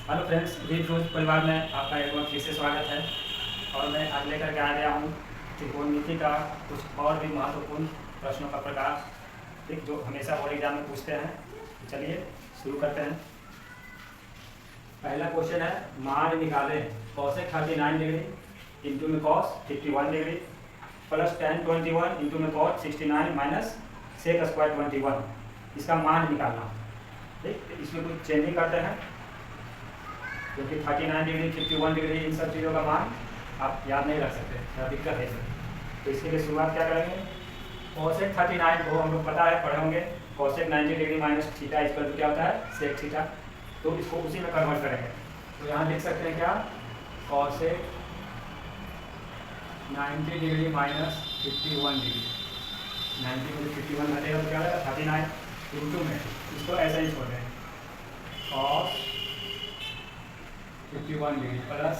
Hello friends, read रोज परिवार में आपका एक बार फिर से स्वागत है। और मैं आज लेकर के आ गया हूँ त्रिकोणमिति का कुछ और भी महत्वपूर्ण प्रश्नों का प्रकार, ठीक, जो हमेशा बोर्ड एग्जाम में पूछते हैं। चलिए शुरू करते हैं। पहला क्वेश्चन है, मान निकालें cosec 39 डिग्री इंटू में cos 51 degree plus tan 21 into में cos 69 माइनस sec स्क्वायर 21, इसका मान निकालना। ठीक, इसमें कुछ चेंजिंग करते हैं क्योंकि 39 डिग्री 51 डिग्री इन सब चीज़ों का मान आप याद नहीं रख सकते, थोड़ा दिक्कत है इसमें। तो इसके लिए शुरुआत क्या करेंगे, cosec 39 को हम लोग पता है, पढ़े होंगे, cosec 90 degree minus theta equal to क्या होता है, sec थीटा। तो इसको उसी में कन्वर्ट करेंगे। तो यहाँ लिख सकते हैं क्या, cosec 90 डिग्री माइनस 51 डिग्री, 90 में 51 घटेगा तो क्या होगा 39 इंटू में, इसको ऐसा ही छोड़ दें, cos 51 degree plus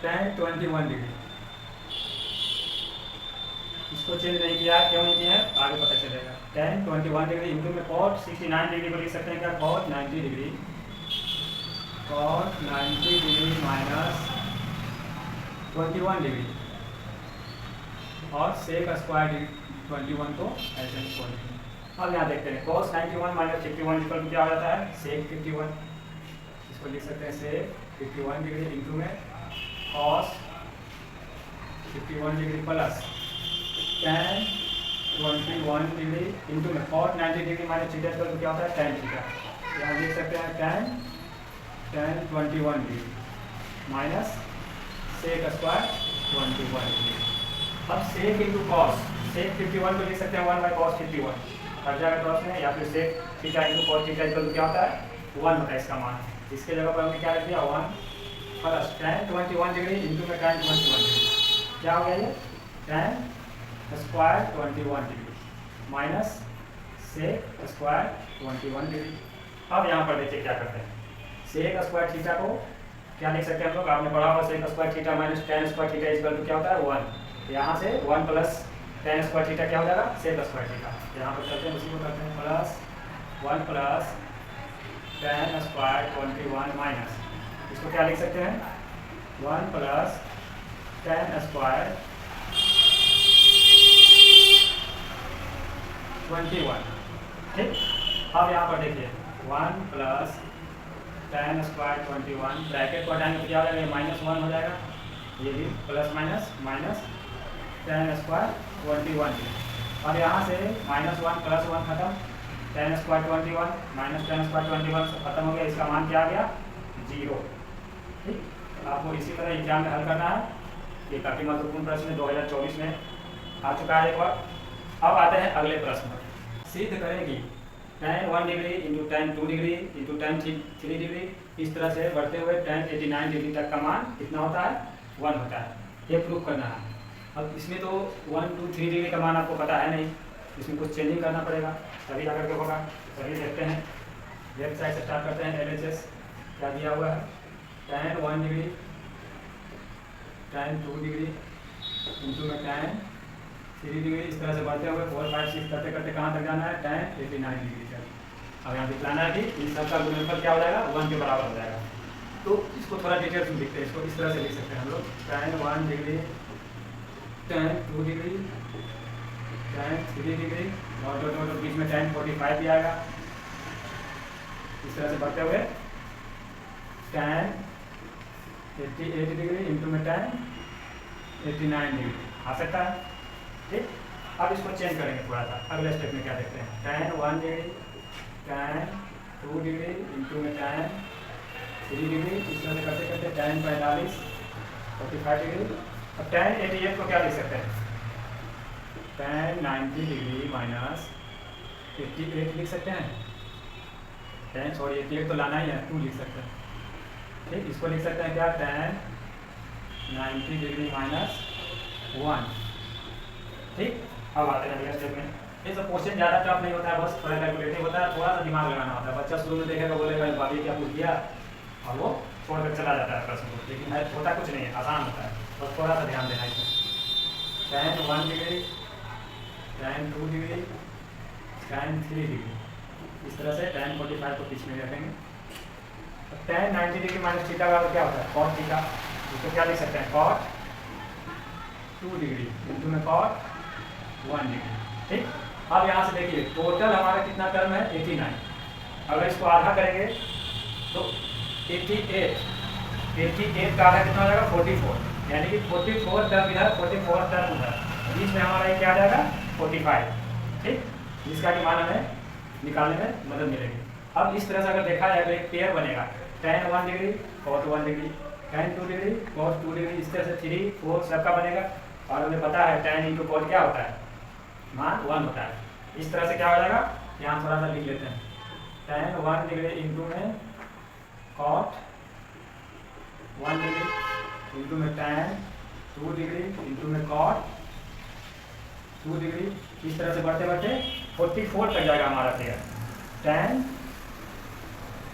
tan 21 degree. इसको चेंज नहीं किया, क्यों नहीं किया है आगे पता चलेगा। tan 21 डिग्री इंटू में cot 69 डिग्री को लिख सकते हैं क्या, cot 90 degree, cot 90 degree minus 21 degree और sec स्क्वायर 21 को ऐसे ही छोड़ देंगे। अब यहाँ देखते हैं cos 91 माइनस 51 इक्वल टू क्या हो जाता है, sec 51। इसको लिख सकते हैं sec 51 डिग्री इंटू में cos 51 degree plus tan 21 degree into में cot 90 degree minus theta equal to क्या होता है, tan थीटा। यहाँ लिख सकते हैं tan 21 degree minus sec square 21 degree. अब sec इंटू cos, sec 51 को लिख सकते हैं 1 बाई cos 51, हट जाएगा क्रॉस में, या फिर sec theta into cos theta equal to क्या होता है, 1 होता है इसका मान। इसके जगह पर हमने क्या रख दिया, 1 प्लस tan 21 डिग्री इंटू में tan 21 डिग्री, क्या हो गया ये, tan square 21 degree minus sec square 21 degree. अब यहाँ पर देखिए क्या करते हैं, sec स्क्वायर थीटा को क्या लिख सकते हैं हम लोग, आपने पढ़ा होगा sec square theta minus tan square theta equal to क्या होता है 1। यहाँ से 1 प्लस tan स्क्वायर थीटा क्या हो जाएगा, sec स्क्वायर थीटा। यहाँ पर चलते हैं उसी को करते हैं, plus 1 plus tan square 21 minus, इसको क्या लिख सकते हैं, 1 प्लस tan स्क्वायर 21। ठीक, अब यहाँ पर देखिए 1 प्लस tan स्क्वायर 21, ब्रैकेट को हटाएंगे तो क्या हो जाएगा, -1 हो जाएगा, ये भी plus minus minus tan square 21। और यहाँ से -1 प्लस 1 खत्म, tan square 21 minus tan square 21 से खत्म हो गया, इसका मान क्या आ गया, 0। ठीक, आपको इसी तरह एग्जाम में हल करना है। ये काफ़ी महत्वपूर्ण प्रश्न 2024 में आ चुका है एक बार। अब आते हैं अगले प्रश्न पर। सिद्ध करें कि tan 1 degree into tan 2 degree into tan 3 degree, इस तरह से बढ़ते हुए tan 89 डिग्री तक का मान कितना होता है, 1 होता है। ये प्रूफ करना है। अब इसमें तो 1, 2, 3 डिग्री का मान आपको पता है नहीं, इसमें कुछ चेंजिंग करना पड़ेगा तभी आकर के होगा। चलिए देखते हैं, लेफ्ट साइड से स्टार्ट करते हैं। LHS क्या दिया हुआ है, tan 1 degree tan 2 degree into में tan 3 डिग्री, इस तरह से बढ़ते हुए 4, 5, 6 करते करते कहाँ तक जाना है, tan 89 डिग्री तक। अब यहाँ दिखलाना है कि इन सब का गुणनफल क्या हो जाएगा, 1 के बराबर हो जाएगा। तो इसको थोड़ा डिटेल्स में लिखते हैं, इसको इस तरह से लिख सकते हैं हम लोग, tan 1 degree tan 2 degree tan 3 degree और बीच में tan 45 भी आएगा। इस तरह से बढ़ते हुए tan 88 डिग्री इंटू में tan 89 डिग्री आ सकता है। ठीक, अब इसको चेंज करेंगे थोड़ा सा, अगले स्टेप में क्या देखते हैं, tan 1 degree tan 2 degree into में tan 3 डिग्री, इस तरह से करते करते tan 45 45 डिग्री। अब tan 88 को क्या लिख सकते हैं, tan 90 डिग्री माइनस 88 लिख सकते हैं, tan 88 तो लाना ही है, 2 लिख सकते हैं। ठीक, इसको लिख सकते हैं क्या, tan 90 डिग्री माइनस 1। ठीक, अब आते हैं अगले स्टेप में। ये सब क्वेश्चन ज़्यादा टफ नहीं होता है, बस थोड़ा कैलकुलेटिव होता है, थोड़ा सा दिमाग लगाना होता है। बच्चा शुरू में देखेगा, बोलेगा भाभी क्या पूछ दिया, और वो छोड़कर चला जाता है प्रश्न को, लेकिन होता कुछ नहीं है, आसान होता है, बस थोड़ा सा ध्यान देना इसमें। tan 1 degree tan 2 degree tan 3 degree, इस तरह से tan 45 को बीच में रखेंगे। tan 90 डिग्री माइनस थीटा बराबर क्या होता है cot थीटा। इसको क्या लिख सकते हैं cot 2 डिग्री इंटू में cot 1 डिग्री। ठीक, अब यहाँ से देखिए टोटल हमारा कितना टर्म है 89। अगर इसको आधा करेंगे तो 88 का आधा कितना हो जाएगा 44, यानी कि 44 टर्म इधर 44 टर्म उधर, बीच में हमारा ये क्या आ जाएगा 45। ठीक, जिसका कि मान हमें निकालने में मदद मिलेगी। अब इस तरह से अगर देखा जाए तो एक पेयर बनेगा tan 1 degree cot 1 degree, tan 2 degree cot 2 degree, इस तरह से 3 4 सबका बनेगा। और हमें पता है tan इंटू cot क्या होता है मान 1 होता है। इस तरह से क्या हो जाएगा, यहाँ थोड़ा सा लिख लेते हैं tan 1 डिग्री इंटू में cot 1 डिग्री इंटू में tan 2 डिग्री इंटू में cot 2 डिग्री। इस तरह से बढ़ते बढ़ते 44 तक जाएगा हमारा पेयर tan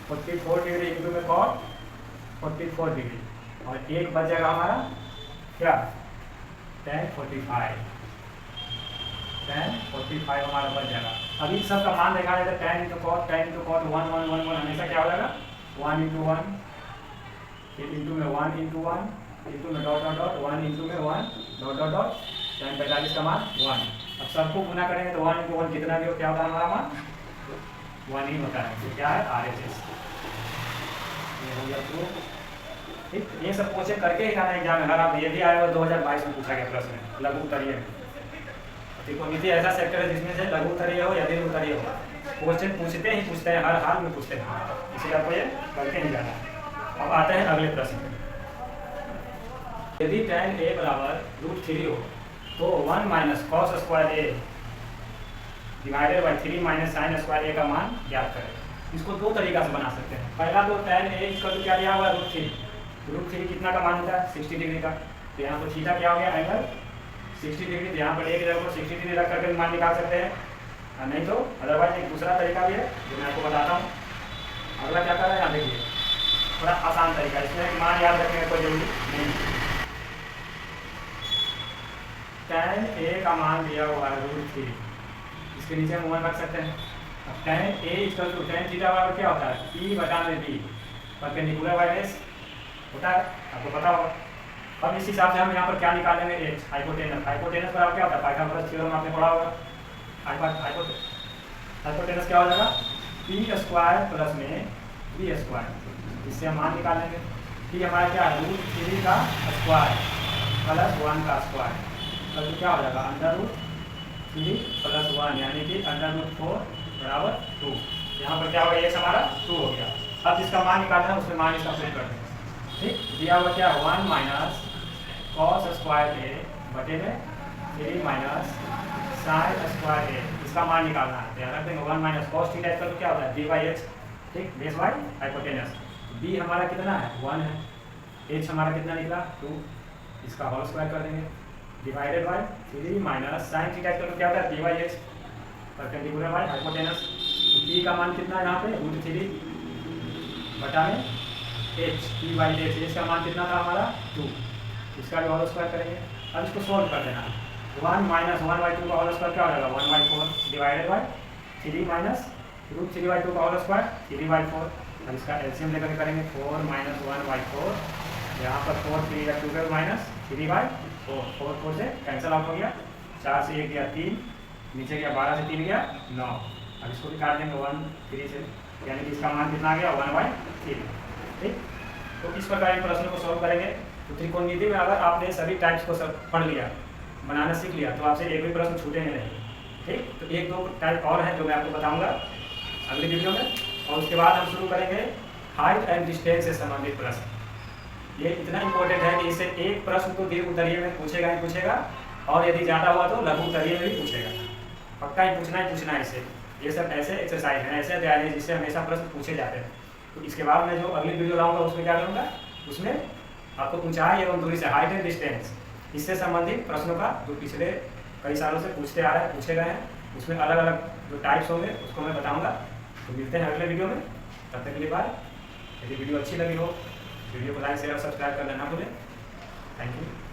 44 डिग्री इंटू में cot 44 डिग्री, और एक बच जाएगा हमारा क्या tan 45 हमारा बच जाएगा। अभी सब का मान देखा जाए तो tan इंटू cot 1 1 1 1 हमेशा क्या हो जाएगा 1 इंटू 1, फिर इंटू में 1 इंटू 1 इंटू में डॉट डॉट डॉट 1 इंटू में 1 डॉट डॉट डॉट tan 45 का मान 1। अब सबको गुना करेंगे तो 1 इंटू 1 कितना भी हो क्या होता है हमारा मान 1 ही होता है। तो क्या है RHS। ये हो गया प्रूफ। ठीक, ये सब क्वेश्चन करके ही आना एग्जाम में। अगर आप ये भी आए हो 2022 में पूछा गया प्रश्न लघु उत्तरीय में। त्रिकोणमिति ऐसा सेक्टर है जिसमें से लघु उत्तरीय हो या दीर्घ उत्तरीय हो, क्वेश्चन पूछते ही पूछते हैं, हर हाल में पूछते हैं, इसलिए आपको ये करके ही जाना है। अब आते हैं अगले प्रश्न। यदि tan a बराबर √3 हो तो 1 minus cos square a divided by 3 minus sine square a का मान ज्ञात करें। इसको दो तरीका से बना सकते हैं। पहला तो tan a इसका तो क्या दिया हुआ है √3 कितना का मान होता है 60 डिग्री का, तो यहाँ पर थीटा क्या हो गया एंगल 60 डिग्री, तो यहाँ पर एक जगह को 60 डिग्री रख करके मान निकाल सकते हैं, नहीं तो अदरवाइज एक दूसरा तरीका भी है जो मैं आपको बताता हूँ। अगला क्या कर रहा है यहाँ देखिए, थोड़ा आसान तरीका, इसमें मान याद रखने में कोई जरूरी नहीं। tan a का मान दिया हुआ है √3, इसके नीचे हम 1 रख सकते हैं। अब tan a equal to tan theta बराबर क्या होता है p बटा में b, परपेंडिकुलर वाइज होता है, आपको पता होगा। अब इस हिसाब से हम यहाँ पर क्या निकालेंगे h हाइपोटेनस। हाइपोटेनस बराबर क्या होता है पाइथागोरस थ्योरम आपने पढ़ा होगा। हाइपोटेनस क्या हो जाएगा p स्क्वायर प्लस में b स्क्वायर, इससे हम मान निकालेंगे। p हमारा क्या है √3 का स्क्वायर प्लस 1 का स्क्वायर, तो क्या हो जाएगा √3 प्लस 1 यानी कि √4 बराबर 2। यहाँ पर क्या होगा x हमारा 2 हो गया। अब जिसका मान निकालना है उसमें मान इसका पुट कर देंगे। ठीक, दिया हुआ क्या 1 माइनस cos स्क्वायर a बटे में 3 माइनस साइन स्क्वायर a, इसका मान निकालना है। ध्यान रख देंगे 1 minus cos theta equal to क्या होता है b/h। ठीक, बेस बाई हाइपोटेनस। b हमारा कितना है 1 है, h हमारा कितना निकला 2, इसका होल स्क्वायर कर देंगे divided by 3 minus sine theta equal to क्या होता है b/h perpendicular by hypotenuse. b का मान कितना है यहाँ पे √3 बटा में h p/h, h का मान कितना था हमारा 2, इसका भी होल स्क्वायर करेंगे। अब इसको सोल्व कर देना है। 1 माइनस 1/2 का होल स्क्वायर क्या हो जाएगा 1/4 डिवाइडेड बाय 3 माइनस √3/2 का होल स्क्वायर 3/4। अब इसका एलसीएम लेकर करेंगे 4 माइनस 1/4, यहाँ पर 4 3 या 12 माइनस 3/4, 4 4 से कैंसिल आउट हो गया, 4 से 1 गया 3, नीचे गया 12 से 3 गया 9। अब इसको भी काट देंगे 1 3 से, यानी कि इसका मान कितना आ गया 1/3। ठीक, तो इस प्रकार इन प्रश्नों को सॉल्व करेंगे। तो त्रिकोणमिति में अगर आपने सभी टाइप्स को सब पढ़ लिया, बनाना सीख लिया, तो आपसे एक भी प्रश्न छूटेंगे नहीं। ठीक, तो एक दो टाइप और हैं जो मैं आपको बताऊंगा अगली वीडियो में, और उसके बाद हम शुरू करेंगे हाइट एंड डिस्टेंस से संबंधित प्रश्न। ये इतना इंपॉर्टेंट है कि इससे एक प्रश्न तो दीर्घ उत्तरीय में पूछेगा ही पूछेगा, और यदि ज़्यादा हुआ तो लघु उत्तरीय में भी पूछेगा, पक्का ही पूछना है इससे। ये सब ऐसे एक्सरसाइज हैं, ऐसे अध्याय हैं जिससे हमेशा प्रश्न पूछे जाते हैं। तो इसके बाद मैं जो अगली वीडियो लाऊंगा उसमें क्या करूँगा, उसमें आपको ऊंचाई एवं दूरी से हाइट एंड डिस्टेंस इससे संबंधित प्रश्नों का जो पिछले कई सालों से पूछे गए हैं, उसमें अलग अलग जो टाइप्स होंगे उसको मैं बताऊंगा। तो मिलते हैं अगले वीडियो में, तब तक के लिए बाय। यदि वीडियो अच्छी लगी हो वीडियो को लाइक शेयर और सब्सक्राइब करना ना भूलें। Thank you.